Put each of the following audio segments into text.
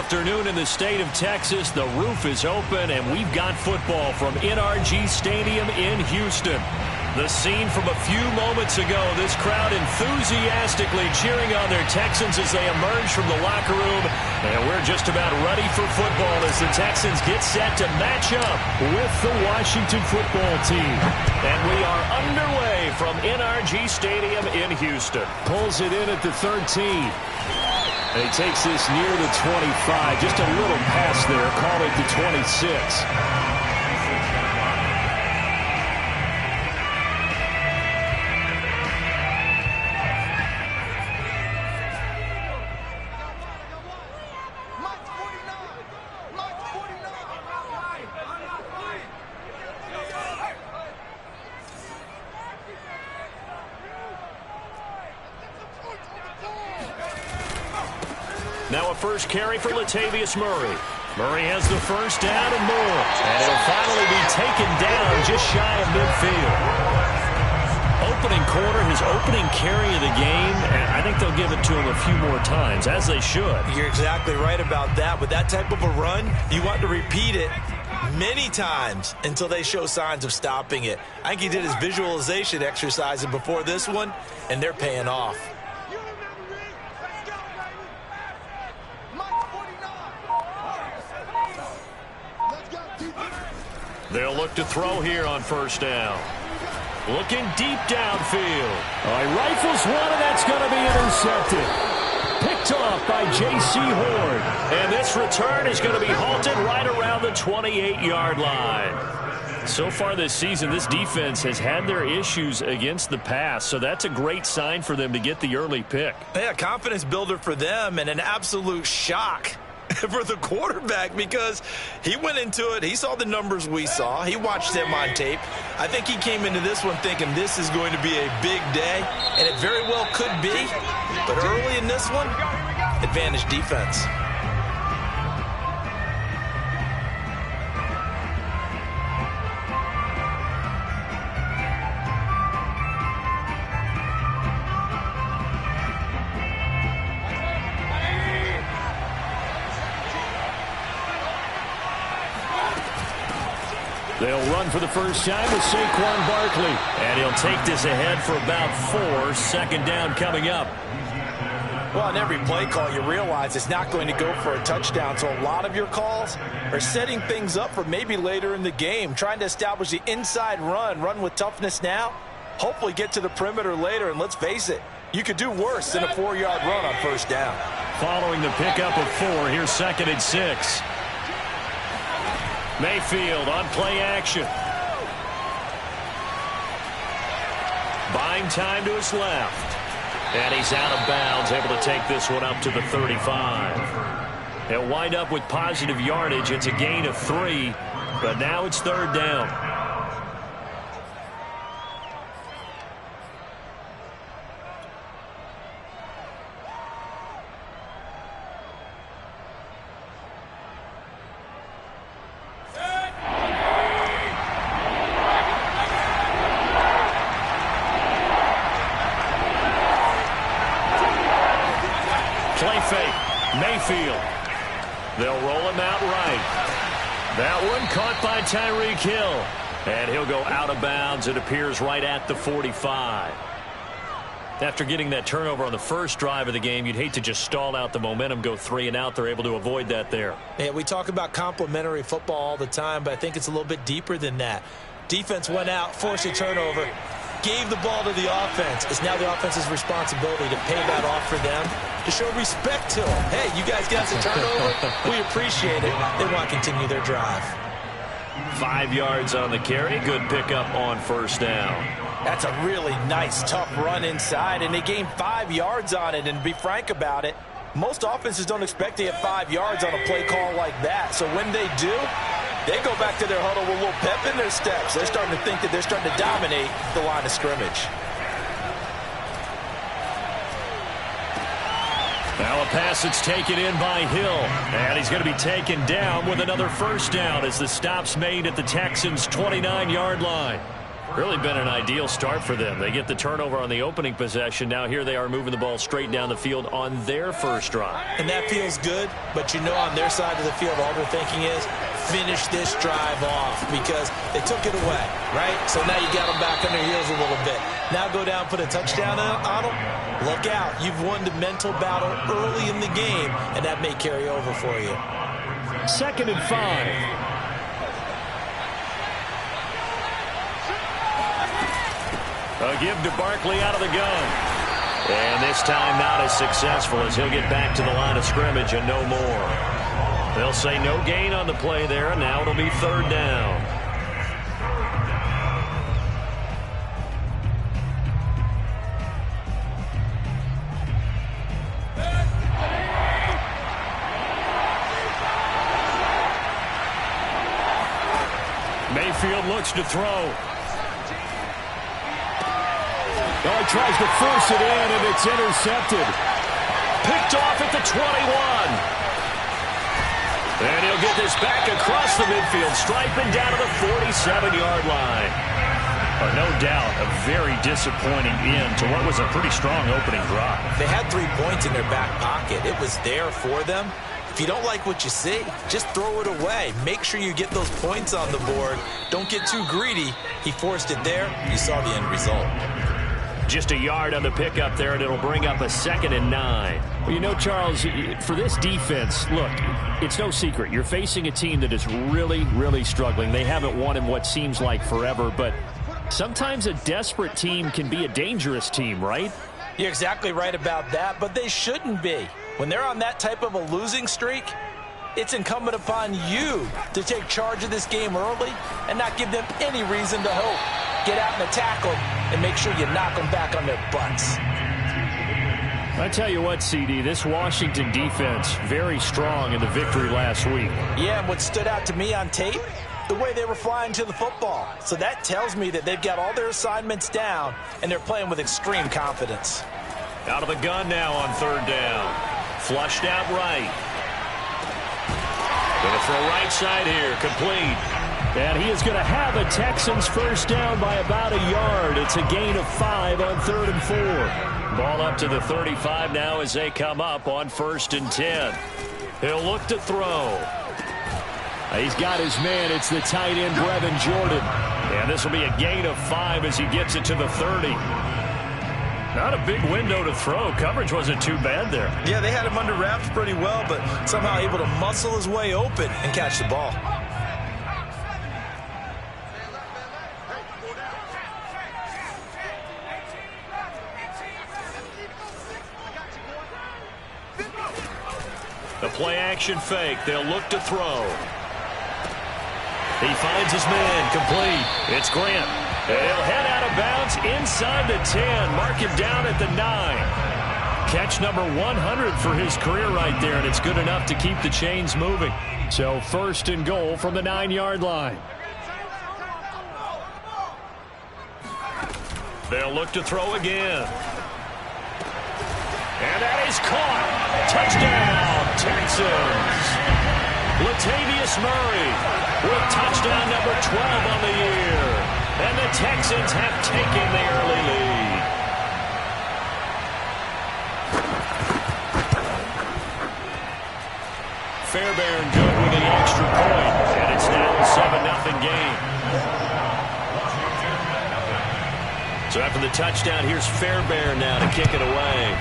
afternoon in the state of Texas. The roof is open, and we've got football from NRG Stadium in Houston. The scene from a few moments ago, this crowd enthusiastically cheering on their Texans as they emerge from the locker room. And we're just about ready for football as the Texans get set to match up with the Washington football team. And we are underway from NRG Stadium in Houston. Pulls it in at the 13. And he takes this near the 25. Just a little pass there. Call it the 26. Now a first carry for Latavius Murray. Murray has the first down and more. And it'll finally be taken down just shy of midfield. Opening quarter, his opening carry of the game, and I think they'll give it to him a few more times, as they should. You're exactly right about that. With that type of a run, you want to repeat it many times until they show signs of stopping it. I think he did his visualization exercises before this one, and they're paying off. They'll look to throw here on first down. Looking deep downfield. He rifles one, and that's going to be intercepted. Picked off by J.C. Horn. And this return is going to be halted right around the 28-yard line. So far this season, this defense has had their issues against the pass, so that's a great sign for them to get the early pick. Yeah, confidence builder for them and an absolute shock for the quarterback because he went into it. He saw the numbers we saw. He watched them on tape. I think he came into this one thinking this is going to be a big day, and it very well could be. But early in this one, advantage defense. They'll run for the first time with Saquon Barkley. And he'll take this ahead for about 4. Second down coming up. Well, on every play call, you realize it's not going to go for a touchdown. So a lot of your calls are setting things up for maybe later in the game, trying to establish the inside run with toughness now, hopefully get to the perimeter later. And let's face it, you could do worse than a 4-yard run on first down. Following the pickup of 4, here's 2nd and 6. Mayfield on play action. Buying time to his left. And he's out of bounds, able to take this one up to the 35. He'll wind up with positive yardage. It's a gain of 3, but now it's 3rd down. Play fake. Mayfield. They'll roll him out right. That one caught by Tyreek Hill. And he'll go out of bounds. It appears right at the 45. After getting that turnover on the first drive of the game, you'd hate to just stall out the momentum, go 3 and out. They're able to avoid that there. Yeah, we talk about complementary football all the time, but I think it's a little bit deeper than that. Defense went out, forced a turnover, gave the ball to the offense. It's now the offense's responsibility to pay that off for them, to show respect to them. Hey, you guys got the turnover. We appreciate it. They want to continue their drive. 5 yards on the carry. Good pickup on first down. That's a really nice, tough run inside, and they gained 5 yards on it. And to be frank about it, most offenses don't expect to get 5 yards on a play call like that. So when they do, they go back to their huddle with a little pep in their steps. They're starting to think that they're starting to dominate the line of scrimmage. Now a pass that's taken in by Hill. And he's going to be taken down with another first down as the stop's made at the Texans' 29-yard line. Really been an ideal start for them. They get the turnover on the opening possession. Now here they are moving the ball straight down the field on their first drive. And that feels good, but you know on their side of the field all they're thinking is finish this drive off because they took it away, right? So now you got them back on their heels a little bit. Now go down, put a touchdown on them. Look out. You've won the mental battle early in the game, and that may carry over for you. 2nd and 5. A give to Barkley out of the gun. And this time not as successful as he'll get back to the line of scrimmage and no more. They'll say no gain on the play there, and now it'll be 3rd down. Mayfield looks to throw. Oh, he tries to force it in, and it's intercepted. Picked off at the 21. And he'll get this back across the midfield stripe and down to the 47-yard line. No doubt a very disappointing end to what was a pretty strong opening drive. They had 3 points in their back pocket. It was there for them. If you don't like what you see, just throw it away. Make sure you get those points on the board. Don't get too greedy. He forced it there. You saw the end result. Just a yard on the pickup there, and it'll bring up a 2nd and 9. Well, you know, Charles, for this defense, look, it's no secret. You're facing a team that is really, really struggling. They haven't won in what seems like forever, but sometimes a desperate team can be a dangerous team, right? You're exactly right about that, but they shouldn't be. When they're on that type of a losing streak, it's incumbent upon you to take charge of this game early and not give them any reason to hope. Get out and attack them and make sure you knock them back on their butts. I tell you what, CD, this Washington defense, very strong in the victory last week. Yeah, and what stood out to me on tape, the way they were flying to the football. So that tells me that they've got all their assignments down, and they're playing with extreme confidence. Out of the gun now on 3rd down. Flushed out right. Going to throw right side here, complete. And he is going to have a Texans first down by about a yard. It's a gain of 5 on 3rd and 4. Ball up to the 35 now as they come up on 1st and 10. He'll look to throw. He's got his man. It's the tight end, Brevin Jordan. And this will be a gain of 5 as he gets it to the 30. Not a big window to throw. Coverage wasn't too bad there. Yeah, they had him under wraps pretty well, but somehow able to muscle his way open and catch the ball. The play-action fake. They'll look to throw. He finds his man. Complete. It's Grant. And he'll head out of bounds inside the 10. Mark him down at the 9. Catch number 100 for his career right there, and it's good enough to keep the chains moving. So 1st and goal from the 9-yard line. They'll look to throw again. And that is caught. Touchdown, Texans. Latavius Murray with touchdown number 12 on the year. And the Texans have taken the early lead. Fairbairn good with the extra point. And it's now a 7-0 game. So after the touchdown, here's Fairbairn now to kick it away.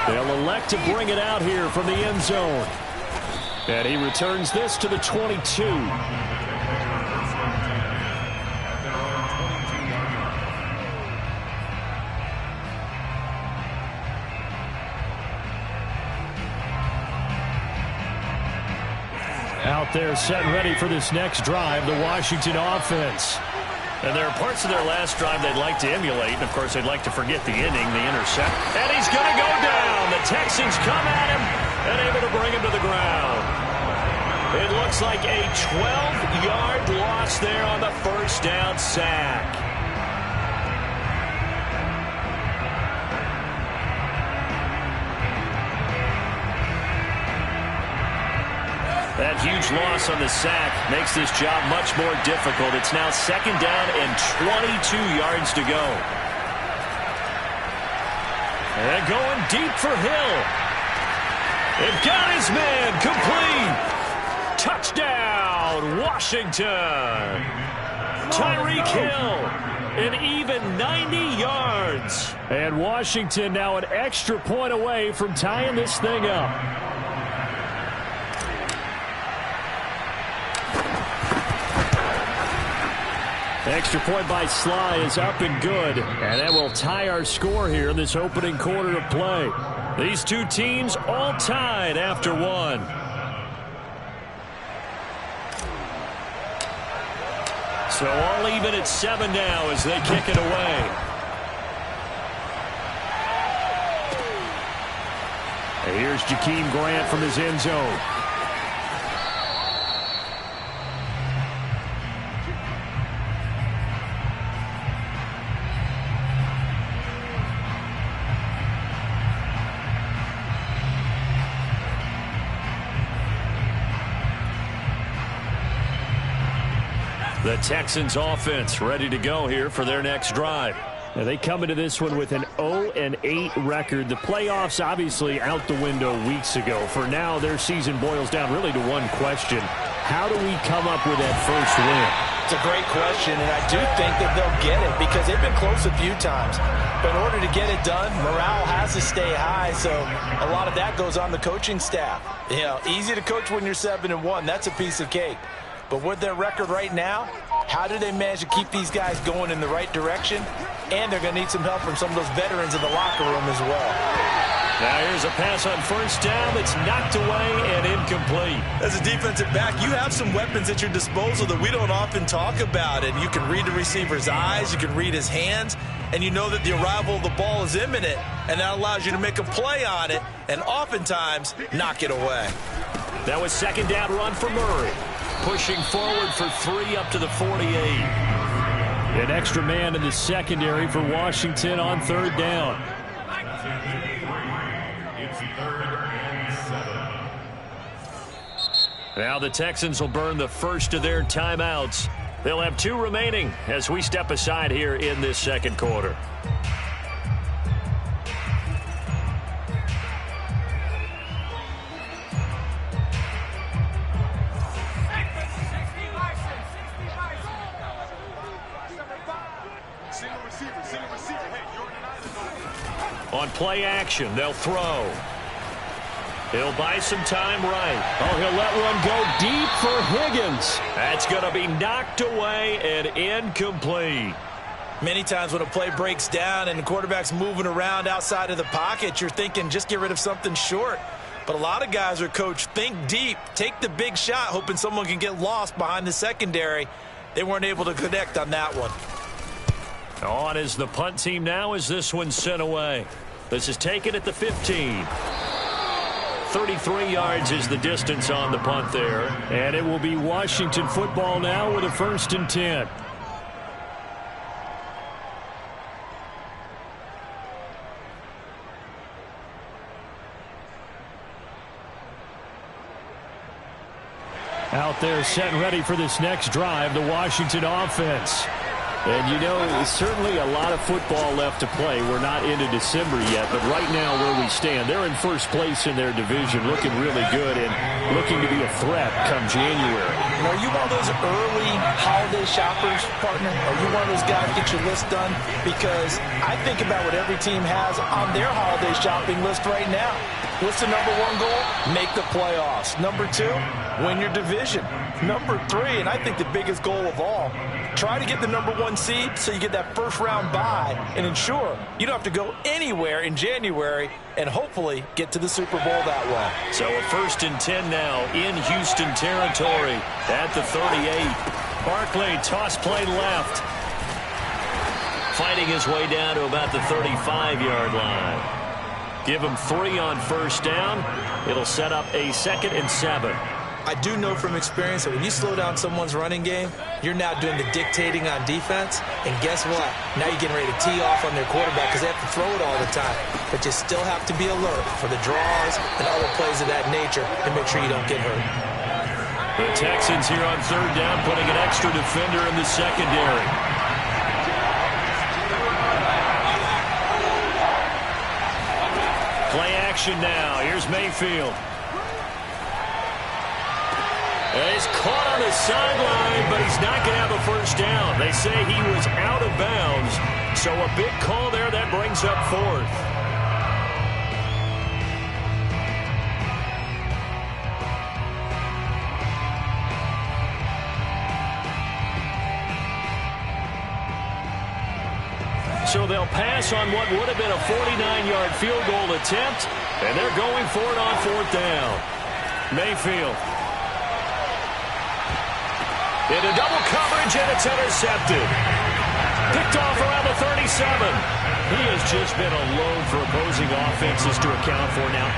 They'll elect to bring it out here from the end zone. And he returns this to the 22. Out there set and ready for this next drive, the Washington offense. And there are parts of their last drive they'd like to emulate. And, of course, they'd like to forget the inning, the intercept. And he's going to go down. The Texans come at him and able to bring him to the ground. It looks like a 12-yard loss there on the first down sack. That huge loss on the sack makes this job much more difficult. It's now 2nd down and 22 yards to go. And going deep for Hill. It got his man complete. Touchdown, Washington. Tyreek Hill, an even 90 yards. And Washington now an extra point away from tying this thing up. Extra point by Sly is up and good. And that will tie our score here in this opening quarter of play. These two teams all tied after one. So all even at 7 now as they kick it away. And here's Jakeem Grant from his end zone. The Texans offense ready to go here for their next drive. Now they come into this one with an 0-8 record. The playoffs obviously out the window weeks ago. For now, their season boils down really to one question. How do we come up with that first win? It's a great question, and I do think that they'll get it because they've been close a few times. But in order to get it done, morale has to stay high, so a lot of that goes on the coaching staff. You know, easy to coach when you're 7-1. That's a piece of cake. But with their record right now, how do they manage to keep these guys going in the right direction? And they're going to need some help from some of those veterans in the locker room as well. Now here's a pass on first down that's knocked away and incomplete. As a defensive back, you have some weapons at your disposal that we don't often talk about. And you can read the receiver's eyes, you can read his hands, and you know that the arrival of the ball is imminent. And that allows you to make a play on it and oftentimes knock it away. That was 2nd down run for Murray. Pushing forward for 3 up to the 48. An extra man in the secondary for Washington on 3rd down. It's 3rd and 7. Now the Texans will burn the first of their timeouts. They'll have 2 remaining as we step aside here in this second quarter. On play action, they'll throw. He'll buy some time right. Oh, he'll let one go deep for Higgins. That's going to be knocked away and incomplete. Many times when a play breaks down and the quarterback's moving around outside of the pocket, you're thinking just get rid of something short. But a lot of guys are coached, think deep, take the big shot, hoping someone can get lost behind the secondary. They weren't able to connect on that one. On is the punt team now as this one's sent away. This is taken at the 15. 33 yards is the distance on the punt there. And it will be Washington football now with a 1st and 10. Out there set and ready for this next drive, the Washington offense. And, you know, certainly a lot of football left to play. We're not into December yet, but right now where we stand, they're in first place in their division, looking really good and looking to be a threat come January. Are you one of those early holiday shoppers, partner? Are you one of those guys get your list done? Because I think about what every team has on their holiday shopping list right now. What's the number 1 goal? Make the playoffs. Number 2, win your division. Number 3, and I think the biggest goal of all, try to get the number 1 seed so you get that first round bye and ensure you don't have to go anywhere in January and hopefully get to the Super Bowl that way. So a 1st and 10 now in Houston territory at the 38. Barkley toss play left. Fighting his way down to about the 35-yard line. Give him 3 on first down. It'll set up a 2nd and 7. I do know from experience that when you slow down someone's running game, you're now doing the dictating on defense. And guess what? Now you're getting ready to tee off on their quarterback because they have to throw it all the time. But you still have to be alert for the draws and other plays of that nature to make sure you don't get hurt. The Texans here on third down, putting an extra defender in the secondary. Play action now. Here's Mayfield. He's caught on the sideline, but he's not going to have a first down. They say he was out of bounds, so a big call there that brings up fourth. So they'll pass on what would have been a 49-yard field goal attempt, and they're going for it on fourth down. Mayfield. Into double coverage, and it's intercepted. Picked off around the 37. He has just been alone for opposing offenses to account for now.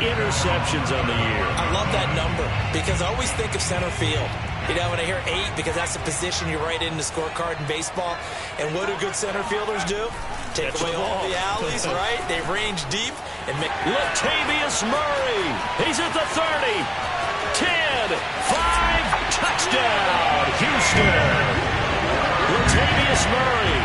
8 interceptions on the year. I love that number because I always think of center field. You know, when I hear 8, because that's the position you write in the scorecard in baseball. And what do good center fielders do? Take away all the alleys, right? They range deep and make... Latavius Murray. He's at the 30. 10, 5, touchdown, Houston. Latavius Murray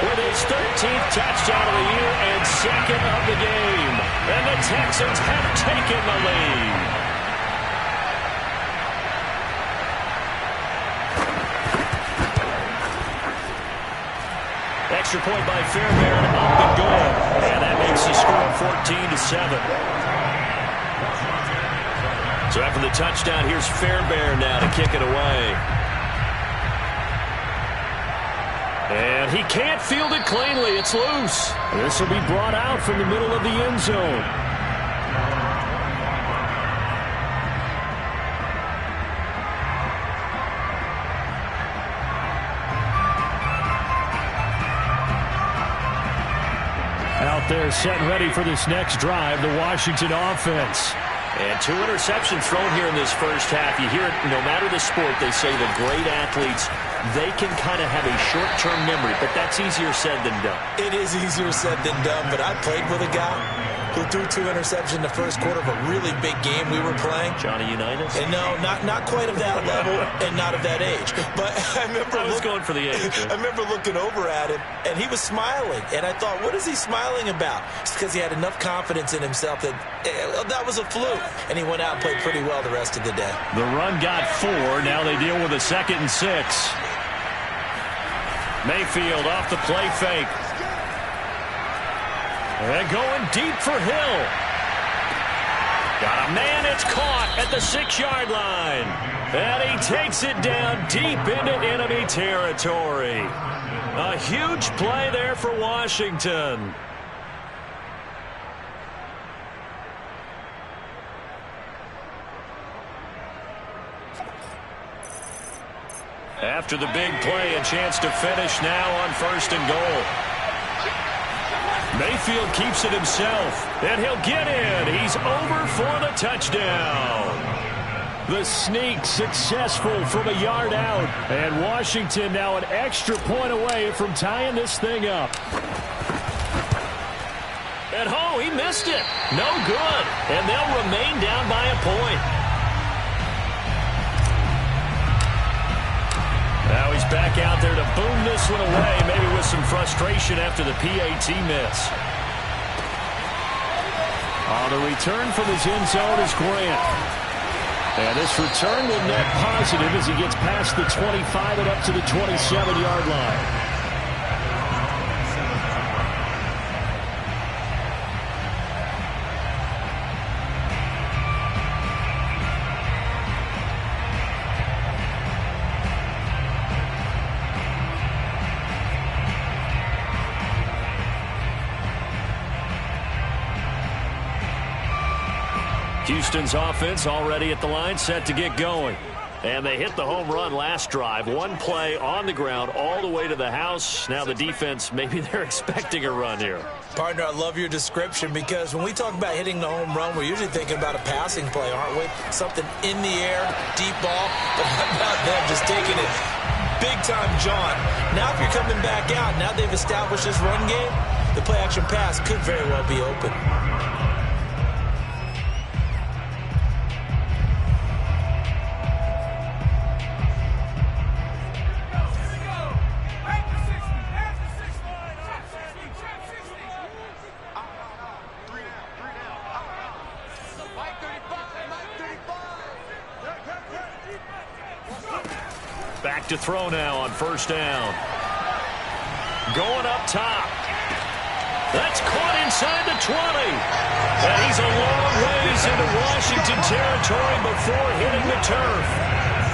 with his 13th touchdown of the year and second of the game. And the Texans have taken the lead. Extra point by Fairbairn, up and good. And that makes the score 14-7. So after the touchdown, here's Fairbairn now to kick it away. And he can't field it cleanly. It's loose. This will be brought out from the middle of the end zone. Out there set and ready for this next drive, the Washington offense. And 2 interceptions thrown here in this first half. You hear it, no matter the sport, they say the great athletes, they can kind of have a short-term memory, but that's easier said than done. It is easier said than done, but I played with a guy who threw 2 interceptions in the first quarter of a really big game we were playing. Johnny Unitas? And no, not quite of that level and not of that age. But I remember going for the age. I remember looking over at him, and he was smiling. And I thought, what is he smiling about? It's because he had enough confidence in himself that that was a fluke. And he went out and played pretty well the rest of the day. The run got 4. Now they deal with a 2nd and 6. Mayfield off the play fake. And going deep for Hill. Got a man, it's caught at the 6-yard line. And he takes it down deep into enemy territory. A huge play there for Washington. After the big play, a chance to finish now on 1st and goal. Mayfield keeps it himself, and he'll get in. He's over for the touchdown. The sneak successful from a yard out, and Washington now an extra point away from tying this thing up. And oh, he missed it. No good, and they'll remain down by a point. Now he's back out there to boom this one away, maybe with some frustration after the PAT miss. On the return from his end zone is Grant. And this return will net positive as he gets past the 25 and up to the 27-yard line. Houston's offense already at the line, set to get going. And they hit the home run last drive. 1 play on the ground all the way to the house. Now the defense, maybe they're expecting a run here. Partner, I love your description because when we talk about hitting the home run, we're usually thinking about a passing play, aren't we? Something in the air, deep ball. But how about them just taking it big-time jaunt? Now if you're coming back out, now they've established this run game, the play-action pass could very well be open. to throw now on first down. Going up top. That's caught inside the 20. And he's a long ways into Washington territory before hitting the turf.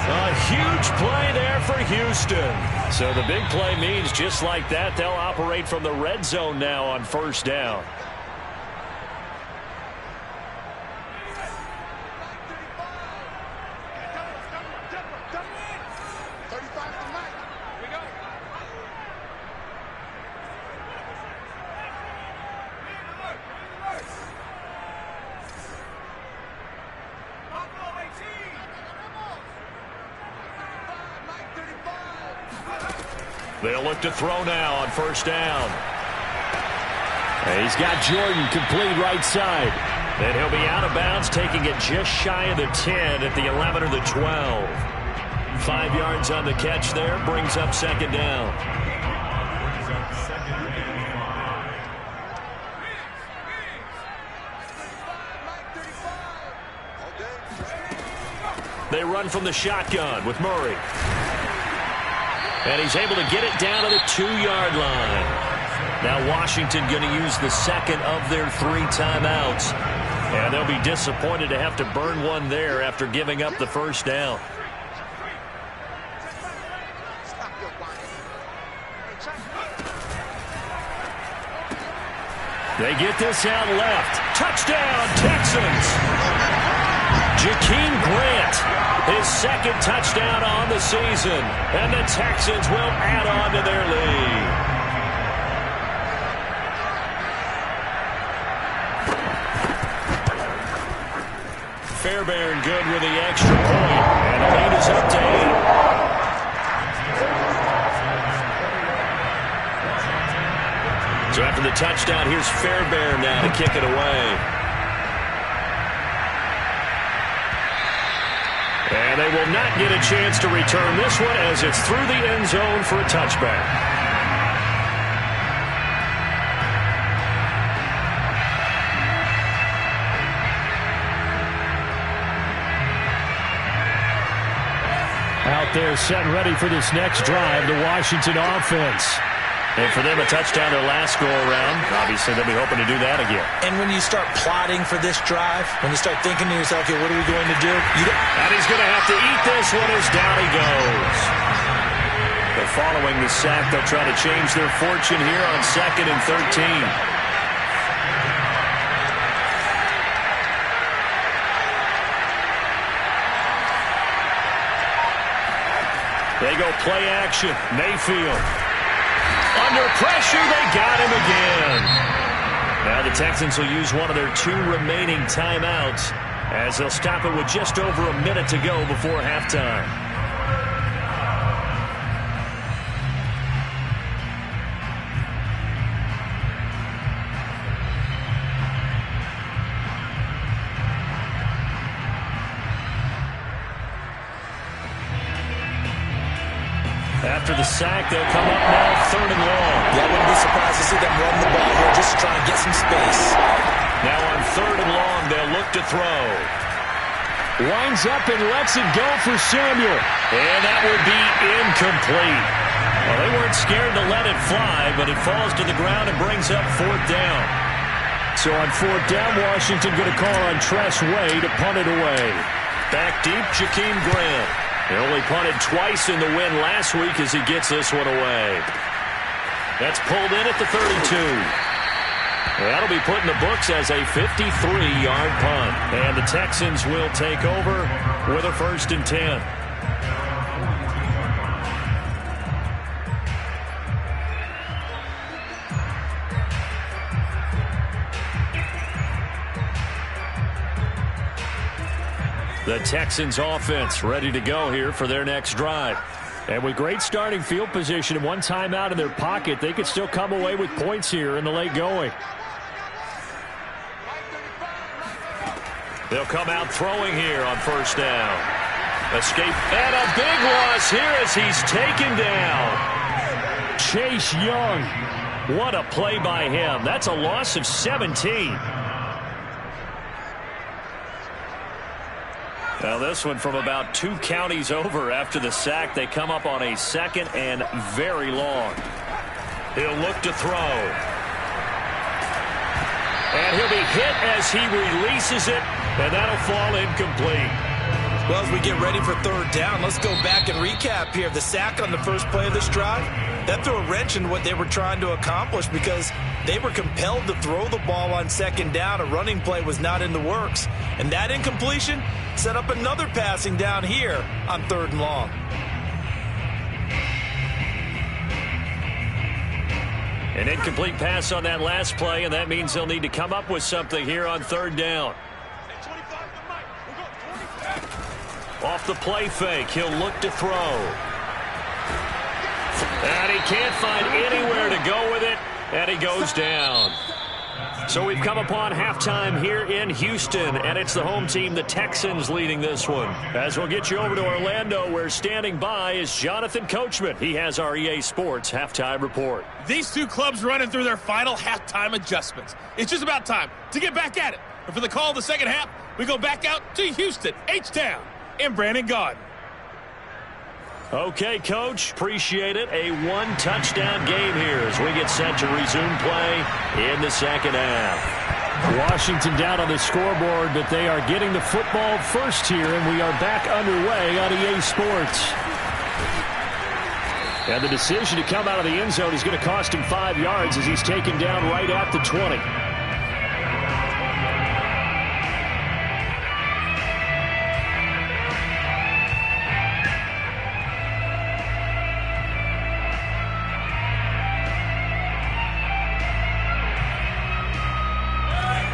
A huge play there for Houston. So the big play means just like that, they'll operate from the red zone now on first down. They'll look to throw now on first down. And he's got Jordan complete right side. And he'll be out of bounds, taking it just shy of the 10 at the 11 or the 12. 5 yards on the catch there, brings up second down. They run from the shotgun with Murray. And he's able to get it down to the 2-yard line. Now Washington going to use the second of their 3 timeouts. And they'll be disappointed to have to burn one there after giving up the first down. They get this out left. Touchdown, Texans. Jakeem Grant, his second touchdown on the season. And the Texans will add on to their lead. Fairbairn good with the extra point. And the lead is up to 8. So after the touchdown, here's Fairbairn now to kick it away. And they will not get a chance to return this one as it's through the end zone for a touchback. Out there set and ready for this next drive, the Washington offense. And for them, a touchdown their last go-around. Obviously, they'll be hoping to do that again. And when you start plotting for this drive, when you start thinking to yourself, okay, what are we going to do? And he's going to have to eat this one as down he goes. But following the sack, they'll try to change their fortune here on 2nd and 13. They go play action. Mayfield. Under pressure, they got him again. Now the Texans will use one of their 2 remaining timeouts as they'll stop it with just over a minute to go before halftime. After the sack, they'll come up now 3rd and long. Yeah, I wouldn't be surprised to see them run the ball here just to try and get some space. Now on 3rd and long, they'll look to throw. Winds up and lets it go for Samuel. And that would be incomplete. Well, they weren't scared to let it fly, but it falls to the ground and brings up 4th down. So on 4th down, Washington going to call on Tress Way to punt it away. Back deep, Jakeem Grant. He only punted twice in the win last week as he gets this one away. That's pulled in at the 32. That'll be put in the books as a 53-yard punt. And the Texans will take over with a 1st and 10. The Texans offense ready to go here for their next drive. And with great starting field position and 1 timeout in their pocket, they could still come away with points here in the late going. They'll come out throwing here on 1st down. Escape and a big loss here as he's taken down. Chase Young. What a play by him. That's a loss of 17. Now this one from about 2 counties over after the sack. They come up on a 2nd and very long. He'll look to throw. And he'll be hit as he releases it, and that'll fall incomplete. Well, as we get ready for 3rd down, let's go back and recap here. The sack on the first play of this drive, that threw a wrench in what they were trying to accomplish because they were compelled to throw the ball on 2nd down. A running play was not in the works. And that incompletion set up another passing down here on 3rd and long. An incomplete pass on that last play, and that means they'll need to come up with something here on 3rd down. Off the play fake, he'll look to throw. And he can't find anywhere to go with it, and he goes down. So we've come upon halftime here in Houston, and it's the home team, the Texans, leading this one. As we'll get you over to Orlando, where standing by is Jonathan Coachman. He has our EA Sports halftime report. These two clubs running through their final halftime adjustments. It's just about time to get back at it. And for the call of the second half, we go back out to Houston, H-Town, and Brandon Gaudin. Okay, Coach, appreciate it. A 1-touchdown game here as we get set to resume play in the second half. Washington down on the scoreboard, but they are getting the football first here, and we are back underway on EA Sports. And the decision to come out of the end zone is going to cost him 5 yards as he's taken down right at the 20.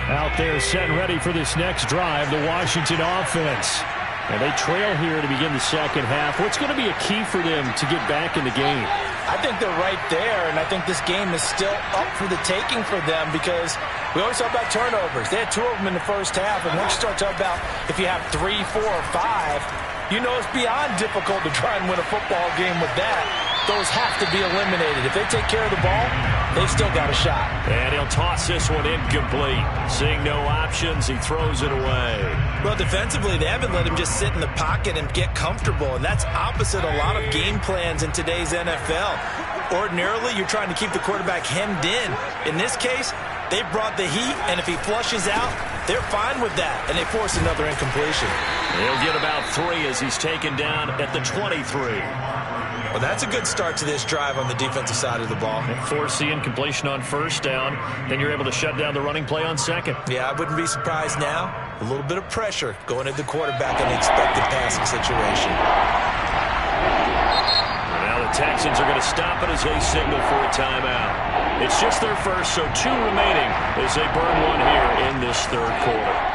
Out there set and ready for this next drive, the Washington offense. And they trail here to begin the second half. What's going to be a key for them to get back in the game? I think they're right there, and I think this game is still up for the taking for them because we always talk about turnovers. They had 2 of them in the first half, and once you start talking about if you have 3, 4, or 5, you know it's beyond difficult to try and win a football game with that. Those have to be eliminated. If they take care of the ball, they've still got a shot. And he'll toss this one incomplete. Seeing no options, he throws it away. Well, defensively, they haven't let him just sit in the pocket and get comfortable, and that's opposite a lot of game plans in today's NFL. Ordinarily, you're trying to keep the quarterback hemmed in. In this case, they brought the heat, and if he flushes out, they're fine with that, and they force another incompletion. He'll get about 3 as he's taken down at the 23. Well, that's a good start to this drive on the defensive side of the ball. Force the incompletion on first down. Then you're able to shut down the running play on second. Yeah, I wouldn't be surprised now. A little bit of pressure going at the quarterback in the expected passing situation. Now the Texans are going to stop it as they signal for a timeout. It's just their first, so 2 remaining as they burn one here in this third quarter.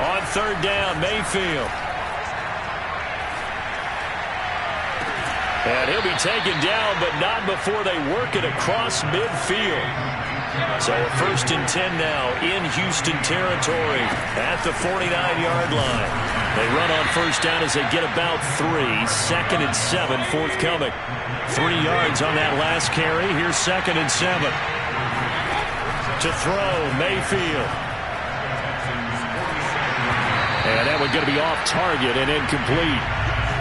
On 3rd down, Mayfield. And he'll be taken down, but not before they work it across midfield. So a 1st and 10 now in Houston territory at the 49-yard line. They run on 1st down as they get about 3. 2nd and 7 forthcoming. 3 yards on that last carry. Here's 2nd and 7. To throw, Mayfield. And that one's going to be off target and incomplete.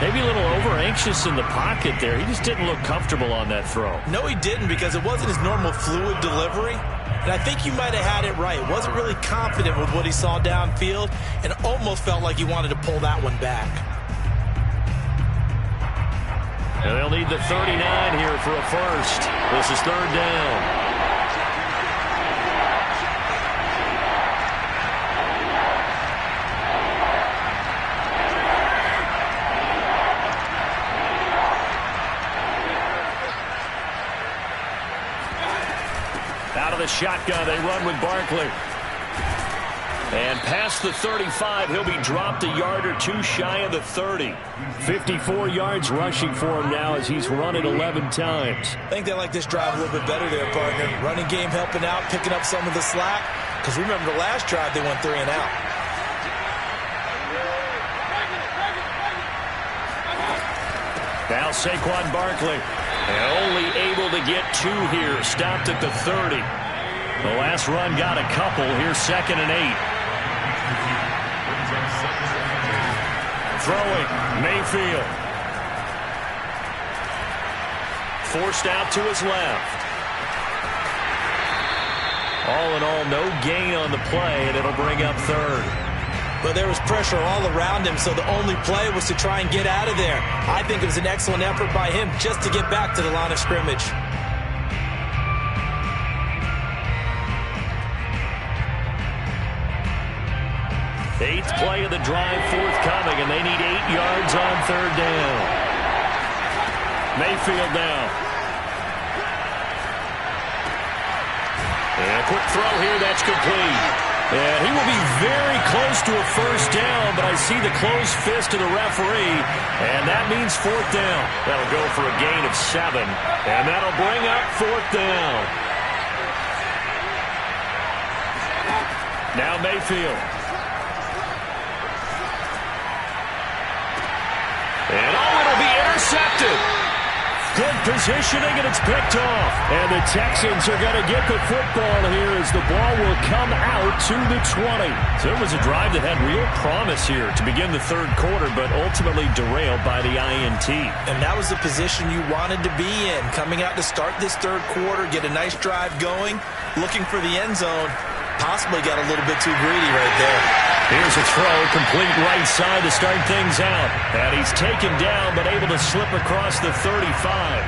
Maybe a little over-anxious in the pocket there. He just didn't look comfortable on that throw. No, he didn't because it wasn't his normal fluid delivery. And I think you might have had it right. Wasn't really confident with what he saw downfield and almost felt like he wanted to pull that one back. And they'll need the 39 here for a first. This is 3rd down. Out of the shotgun, they run with Barkley. And past the 35, he'll be dropped a yard or 2 shy of the 30. 54 yards rushing for him now as he's run it 11 times. I think they like this drive a little bit better there, partner. Running game helping out, picking up some of the slack. Because remember the last drive, they went 3 and out. Now Saquon Barkley. And only able to get 2 here. Stopped at the 30. The last run got a couple. Here's 2nd and 8. Throwing. Mayfield. Forced out to his left. All in all, no gain on the play, and it'll bring up 3rd. But there was pressure all around him, so the only play was to try and get out of there. I think it was an excellent effort by him just to get back to the line of scrimmage. Eighth play of the drive forthcoming, and they need 8 yards on 3rd down. Mayfield now. And a quick throw here, that's complete. And he will be very close to a 1st down, but I see the closed fist of the referee, and that means 4th down. That'll go for a gain of 7, and that'll bring up 4th down. Now Mayfield. And it'll be intercepted. Good positioning, and it's picked off. And the Texans are going to get the football here as the ball will come out to the 20. So it was a drive that had real promise here to begin the 3rd quarter, but ultimately derailed by the INT. And that was the position you wanted to be in. Coming out to start this 3rd quarter, get a nice drive going, looking for the end zone. Possibly got a little bit too greedy right there. Here's a throw, complete right side to start things out. And he's taken down, but able to slip across the 35.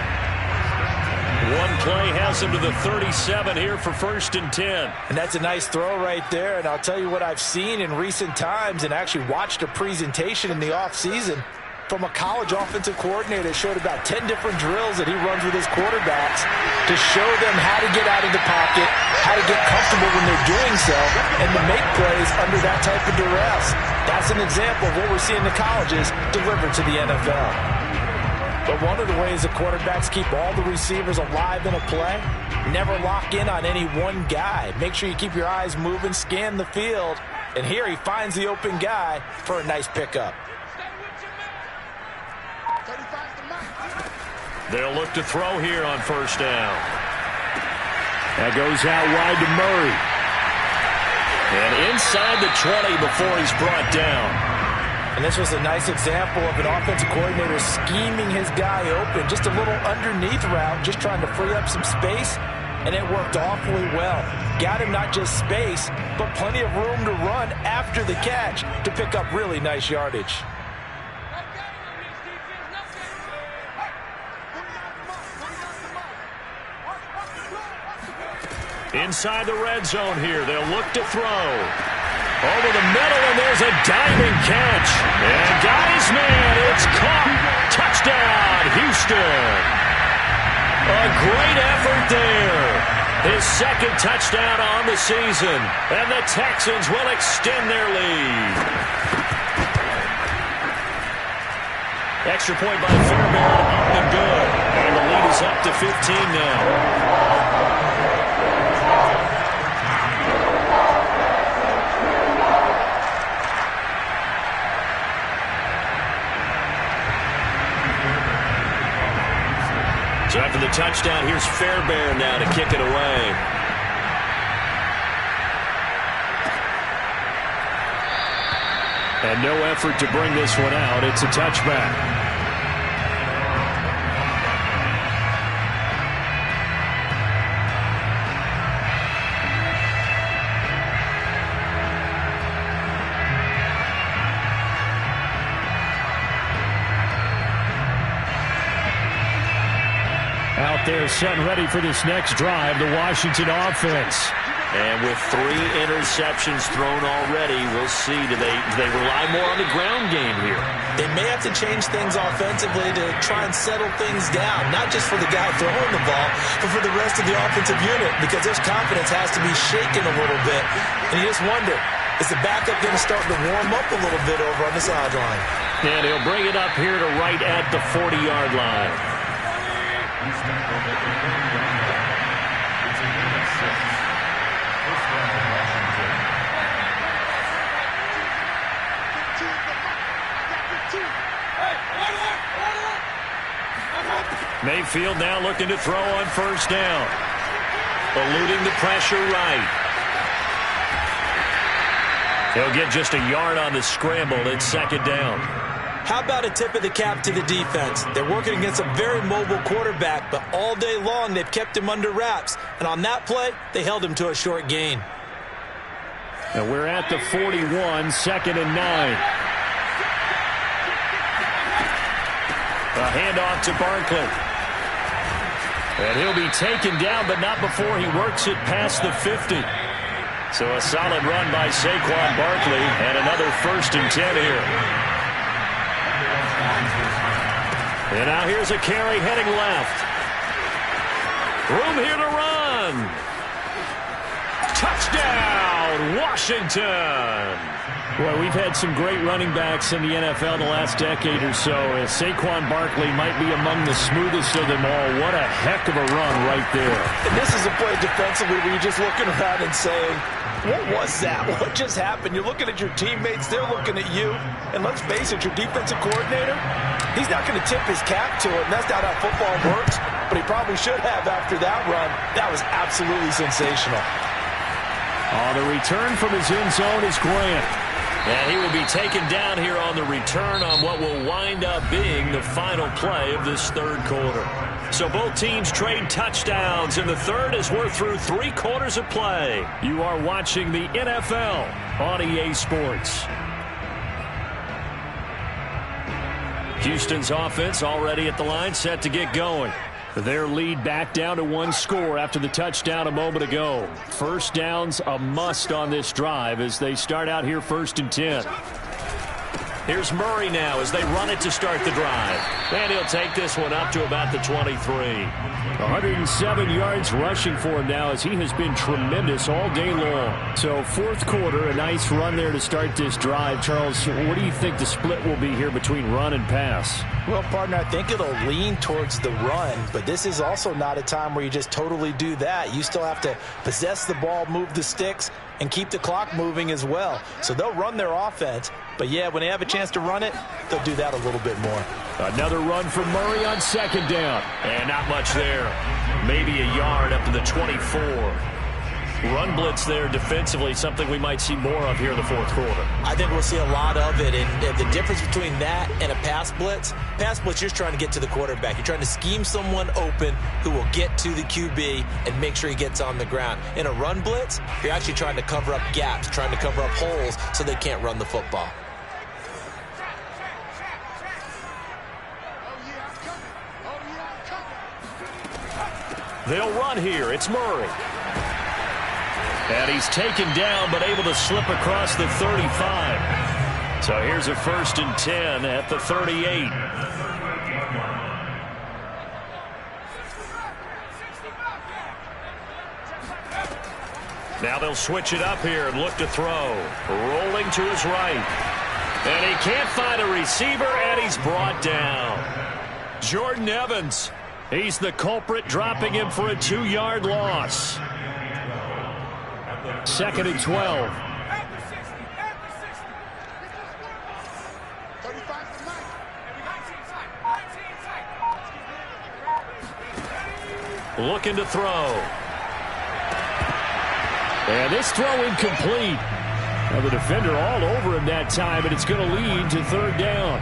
One play has him to the 37 here for 1st and 10. And that's a nice throw right there. And I'll tell you what I've seen in recent times and actually watched a presentation in the offseason from a college offensive coordinator that showed about 10 different drills that he runs with his quarterbacks to show them how to get out of the pocket, how to get comfortable when they're doing so, and to make plays under that type of duress. That's an example of what we're seeing the colleges deliver to the NFL. But one of the ways the quarterbacks keep all the receivers alive in a play, never lock in on any one guy. Make sure you keep your eyes moving, scan the field, and here he finds the open guy for a nice pickup. They'll look to throw here on 1st down. That goes out wide to Murray. And inside the 20 before he's brought down. And this was a nice example of an offensive coordinator scheming his guy open. Just a little underneath route, just trying to free up some space. And it worked awfully well. Got him not just space, but plenty of room to run after the catch to pick up really nice yardage. Inside the red zone here, they'll look to throw. Over the middle, and there's a diving catch. And got his man. It's caught. Touchdown, Houston. A great effort there. His 2nd touchdown on the season. And the Texans will extend their lead. Extra point by Fairbairn, and good. And the lead is up to 15 now. So after the touchdown, here's Fairbairn now to kick it away. And no effort to bring this one out. It's a touchback. Out there set and ready for this next drive, the Washington offense. And with 3 interceptions thrown already, we'll see. Do they rely more on the ground game here? They may have to change things offensively to try and settle things down, not just for the guy throwing the ball, but for the rest of the offensive unit, because their confidence has to be shaken a little bit. And you just wonder, is the backup going to start to warm up a little bit over on the sideline? And he'll bring it up here to right at the 40-yard line. Mayfield now looking to throw on first down. Eluding the pressure right. He'll get just a yard on the scramble. It's second down. How about a tip of the cap to the defense? They're working against a very mobile quarterback, but all day long they've kept him under wraps. And on that play, they held him to a short gain. And we're at the 41, second and 9. A handoff to Barkley. And he'll be taken down, but not before he works it past the 50. So a solid run by Saquon Barkley, and another 1st and 10 here. And now here's a carry heading left. Room here to run. Touchdown, Washington. Well, we've had some great running backs in the NFL the last decade or so. Saquon Barkley might be among the smoothest of them all. What a heck of a run right there. And this is a play defensively where you're just looking around and saying, what was that? What just happened? You're looking at your teammates. They're looking at you. And let's face it, your defensive coordinator, he's not going to tip his cap to it. And that's not how football works. But he probably should have after that run. That was absolutely sensational. The return from his end zone is Grant. And he will be taken down here on the return on what will wind up being the final play of this third quarter. So both teams trade touchdowns in the third as we're through 3 quarters of play. You are watching the NFL on EA Sports. Houston's offense already at the line, set to get going. Their lead back down to 1 score after the touchdown a moment ago. First down's a must on this drive as they start out here 1st and 10. Here's Murray now as they run it to start the drive. And he'll take this one up to about the 23. 107 yards rushing for him now as he has been tremendous all day long. So 4th quarter, a nice run there to start this drive. Charles, what do you think the split will be here between run and pass? Well, partner, I think it'll lean towards the run, but this is also not a time where you just totally do that. You still have to possess the ball, move the sticks, and keep the clock moving as well. So they'll run their offense, but yeah, when they have a chance to run it, they'll do that a little bit more. Another run from Murray on second down. And not much there. Maybe a yard up to the 24. Run blitz there defensively, something we might see more of here in the 4th quarter. I think we'll see a lot of it, and the difference between that and a pass blitz, you're just trying to get to the quarterback. You're trying to scheme someone open who will get to the QB and make sure he gets on the ground. In a run blitz, you're actually trying to cover up gaps, trying to cover up holes so they can't run the football. They'll run here. It's Murray. And he's taken down, but able to slip across the 35. So here's a 1st and 10 at the 38. Now they'll switch it up here and look to throw. Rolling to his right. And he can't find a receiver, and he's brought down. Jordan Evans. He's the culprit, dropping him for a 2-yard loss. 2nd and 12. Looking to throw. And this throw incomplete. Now the defender all over him that time, and it's going to lead to 3rd down.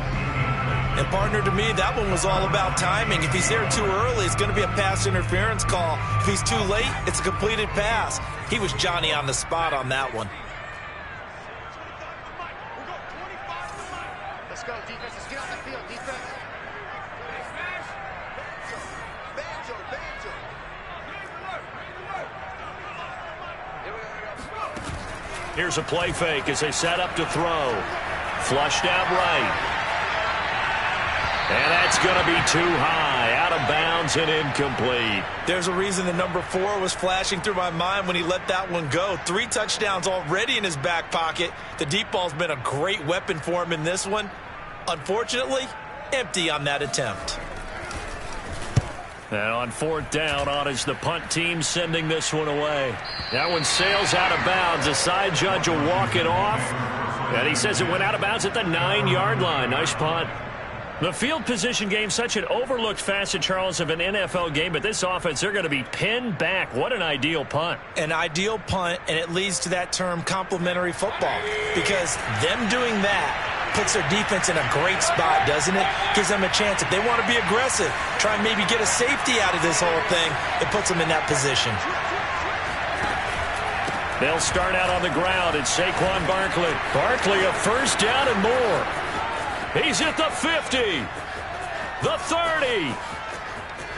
And partner, to me, that one was all about timing. If he's there too early, it's going to be a pass interference call. If he's too late, it's a completed pass. He was Johnny on the spot on that one. Let's go, defense. Let's get on the field, defense. Here's a play fake as they set up to throw. Flushed out right. And that's going to be too high, out of bounds and incomplete. There's a reason the number 4 was flashing through my mind when he let that one go. 3 touchdowns already in his back pocket. The deep ball's been a great weapon for him in this one. Unfortunately, empty on that attempt. And on 4th down, on is the punt team sending this one away. That one sails out of bounds. The side judge will walk it off. And he says it went out of bounds at the 9-yard line. Nice punt. The field position game, such an overlooked facet, Charles, of an NFL game, but this offense, they're going to be pinned back. What an ideal punt. An ideal punt, and it leads to that term complementary football, because them doing that puts their defense in a great spot, doesn't it? Gives them a chance. If they want to be aggressive, try and maybe get a safety out of this whole thing, it puts them in that position. They'll start out on the ground. It's Saquon Barkley. Barkley, a first down and more. He's at the 50, the 30,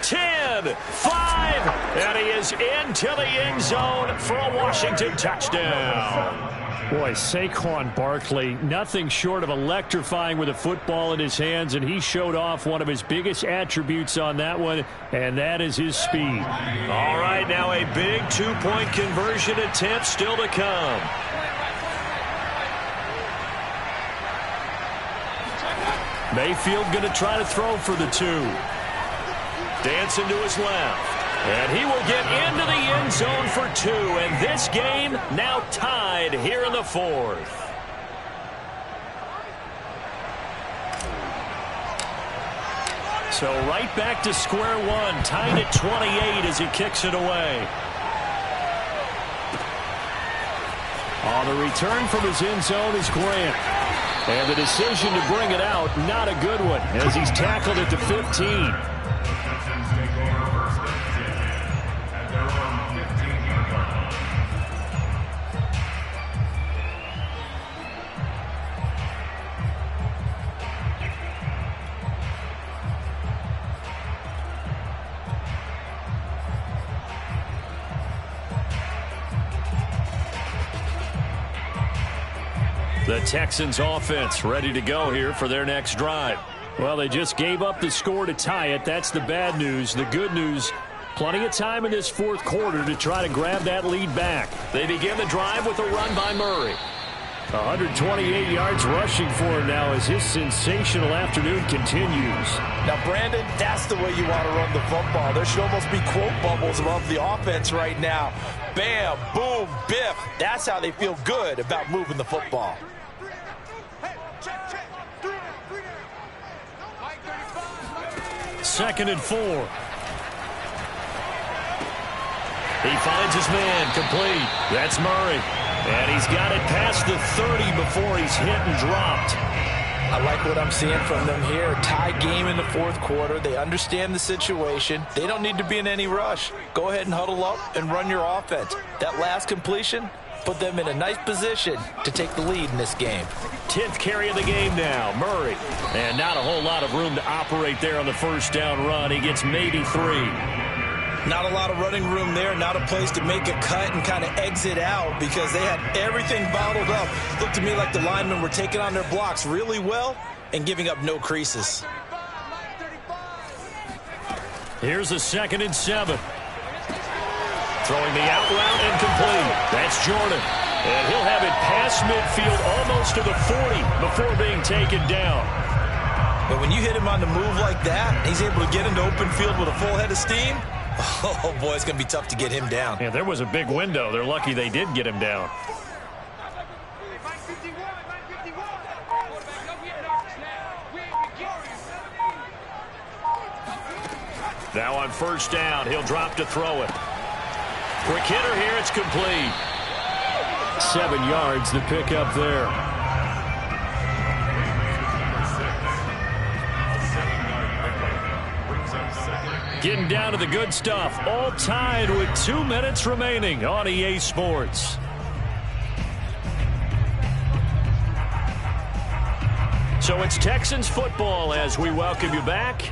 10, 5, and he is into the end zone for a Washington touchdown. Boy, Saquon Barkley, nothing short of electrifying with a football in his hands, and he showed off one of his biggest attributes on that one, and that is his speed. All right, now a big two-point conversion attempt still to come. Mayfield going to try to throw for the 2. Dancing to his left. And he will get into the end zone for 2. And this game now tied here in the 4th. So right back to square one. Tied at 28 as he kicks it away. On the return from his end zone is Grant. And the decision to bring it out, not a good one, as he's tackled at the 15. The Texans offense ready to go here for their next drive. Well, they just gave up the score to tie it. That's the bad news. The good news, plenty of time in this 4th quarter to try to grab that lead back. They begin the drive with a run by Murray. 128 yards rushing for him now as his sensational afternoon continues. Now, Brandon, that's the way you want to run the football. There should almost be quote bubbles above the offense right now. Bam, boom, biff. That's how they feel good about moving the football. 2nd and 4. He finds his man complete. That's Murray. And he's got it past the 30 before he's hit and dropped. I like what I'm seeing from them here. Tie game in the 4th quarter. They understand the situation. They don't need to be in any rush. Go ahead and huddle up and run your offense. That last completion put them in a nice position to take the lead in this game. 10th carry of the game now, Murray. And not a whole lot of room to operate there on the first down run. He gets maybe 3. Not a lot of running room there, not a place to make a cut and kind of exit out because they had everything bottled up. Looked to me like the linemen were taking on their blocks really well and giving up no creases. Here's a 2nd and 7. Throwing the out route incomplete. That's Jordan. And he'll have it past midfield almost to the 40 before being taken down. But when you hit him on the move like that, he's able to get into open field with a full head of steam. Oh, boy, it's going to be tough to get him down. Yeah, there was a big window. They're lucky they did get him down. Now on first down, he'll drop to throw it. Quick hitter here, it's complete. 7 yards, the pickup there. Getting down to the good stuff. All tied with 2 minutes remaining on EA Sports. So it's Texans football as we welcome you back.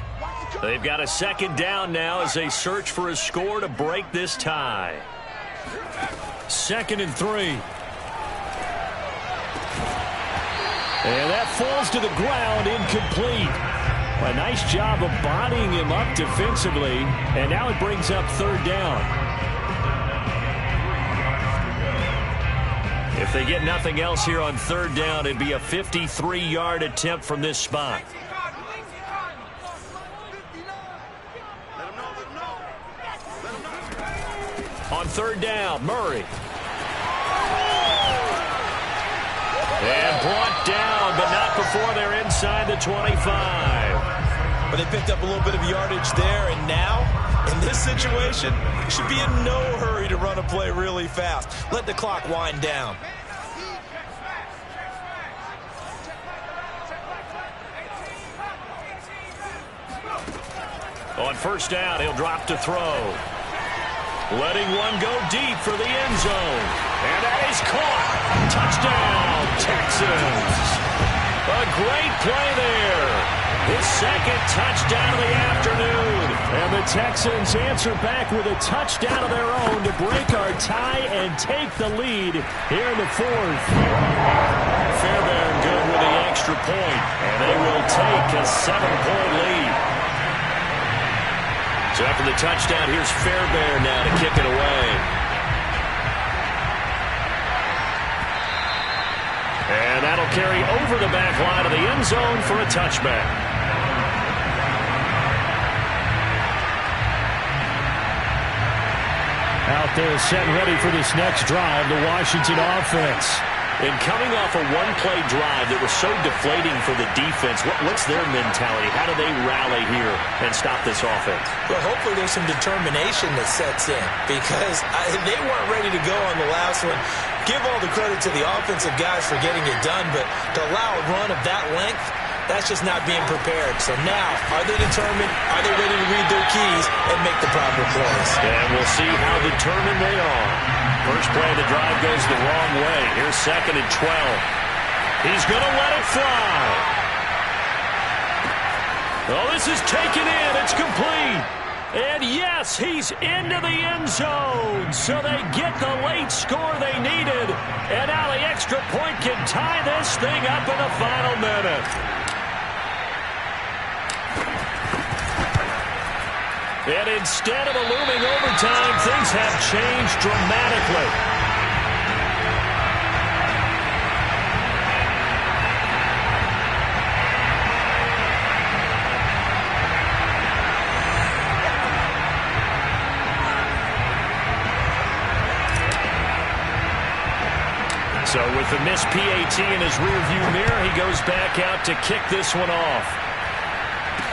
They've got a 2nd down now as they search for a score to break this tie. 2nd and 3. And that falls to the ground, incomplete. A nice job of bodying him up defensively, and now it brings up 3rd down. If they get nothing else here on 3rd down, it'd be a 53-yard attempt from this spot. On 3rd down, Murray. And brought down, but not before they're inside inside the 25. But they picked up a little bit of yardage there, and now, in this situation, you should be in no hurry to run a play really fast. Let the clock wind down. On first down, he'll drop to throw. Letting one go deep for the end zone. And that is caught. Touchdown, Texans. A great play there. His second touchdown of the afternoon. And the Texans answer back with a touchdown of their own to break our tie and take the lead here in the fourth. Fairbairn good with the extra point. And they will take a 7-point lead. So after the touchdown, here's Fairbairn now to kick it away. And that'll carry over the back line of the end zone for a touchback. Out there set and ready for this next drive, the Washington offense. And coming off a one-play drive that was so deflating for the defense, what's their mentality? How do they rally here and stop this offense? Well, hopefully there's some determination that sets in because they weren't ready to go on the last one. Give all the credit to the offensive guys for getting it done, but to allow a run of that length, that's just not being prepared. So now, are they determined? Are they ready to read their keys and make the proper plays? And we'll see how determined they are. First play of the drive goes the wrong way. Here's 2nd and 12. He's going to let it fly. Oh, this is taken in. It's complete. And yes, he's into the end zone. So they get the late score they needed. And now the extra point can tie this thing up in the final minute. And instead of a looming overtime, things have changed dramatically. So with the missed PAT in his rearview mirror, he goes back out to kick this one off.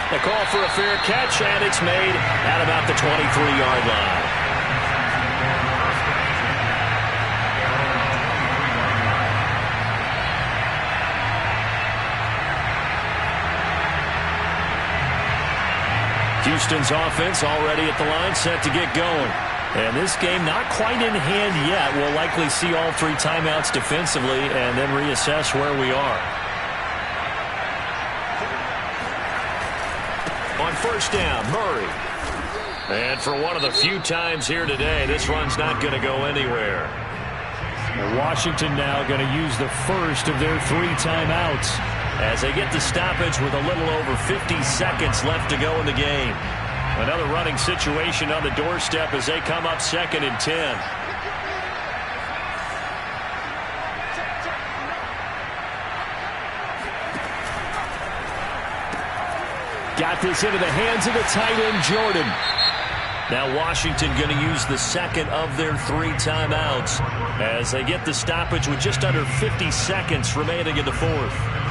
The call for a fair catch, and it's made at about the 23-yard line. Houston's offense already at the line, set to get going. And this game not quite in hand yet. We'll likely see all 3 timeouts defensively and then reassess where we are. On first down, Murray. And for one of the few times here today, this run's not going to go anywhere. Washington now going to use the first of their 3 timeouts as they get the stoppage with a little over 50 seconds left to go in the game. Another running situation on the doorstep as they come up 2nd and 10. Got this into the hands of the tight end, Jordan. Now Washington going to use the 2nd of their 3 timeouts as they get the stoppage with just under 50 seconds remaining in the 4th.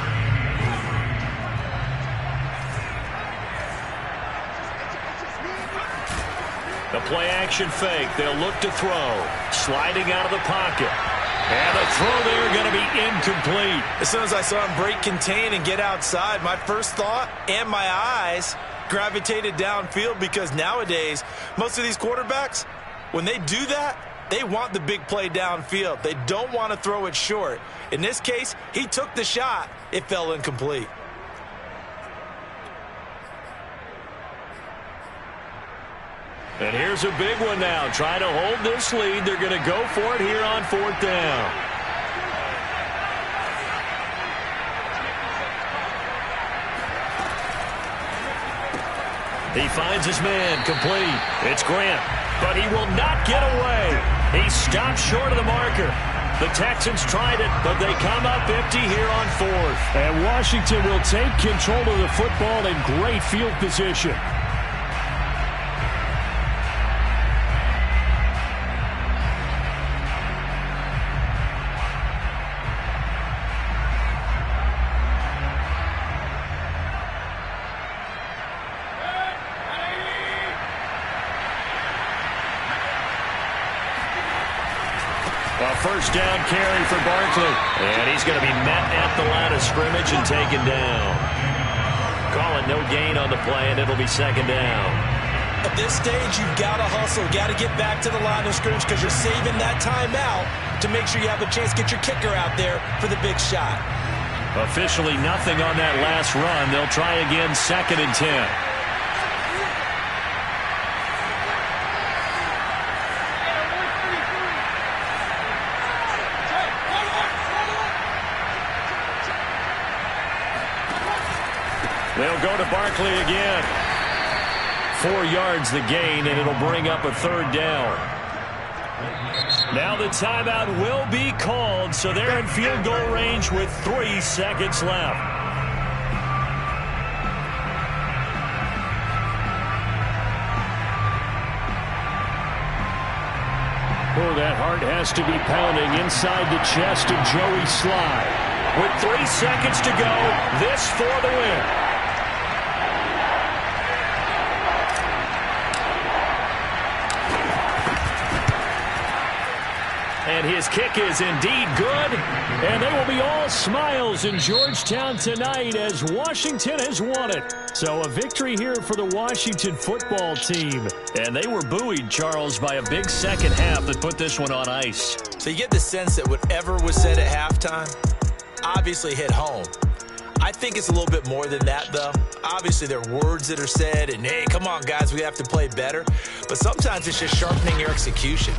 The play-action fake. They'll look to throw. Sliding out of the pocket. And the throw there going to be incomplete. As soon as I saw him break contain and get outside, my first thought and my eyes gravitated downfield because nowadays, most of these quarterbacks, when they do that, they want the big play downfield. They don't want to throw it short. In this case, he took the shot. It fell incomplete. And here's a big one now. Trying to hold this lead. They're going to go for it here on 4th down. He finds his man complete. It's Grant, but he will not get away. He stopped short of the marker. The Texans tried it, but they come up empty here on 4th. And Washington will take control of the football in great field position. first down carry for Barkley. And he's going to be met at the line of scrimmage and taken down. Call it no gain on the play, and it'll be second down. At this stage, you've got to hustle, got to get back to the line of scrimmage because you're saving that timeout to make sure you have a chance to get your kicker out there for the big shot. Officially nothing on that last run. They'll try again, 2nd and 10. They'll go to Barkley again. 4 yards the gain, and it'll bring up a 3rd down. Now the timeout will be called, so they're in field goal range with 3 seconds left. Oh, that heart has to be pounding inside the chest of Joey Sly. With 3 seconds to go, this for the win. And his kick is indeed good. And they will be all smiles in Georgetown tonight as Washington has won it. So a victory here for the Washington football team. And they were buoyed, Charles, by a big second half that put this one on ice. So you get the sense that whatever was said at halftime obviously hit home. I think it's a little bit more than that, though. Obviously, there are words that are said, and, hey, come on, guys, we have to play better. But sometimes it's just sharpening your execution.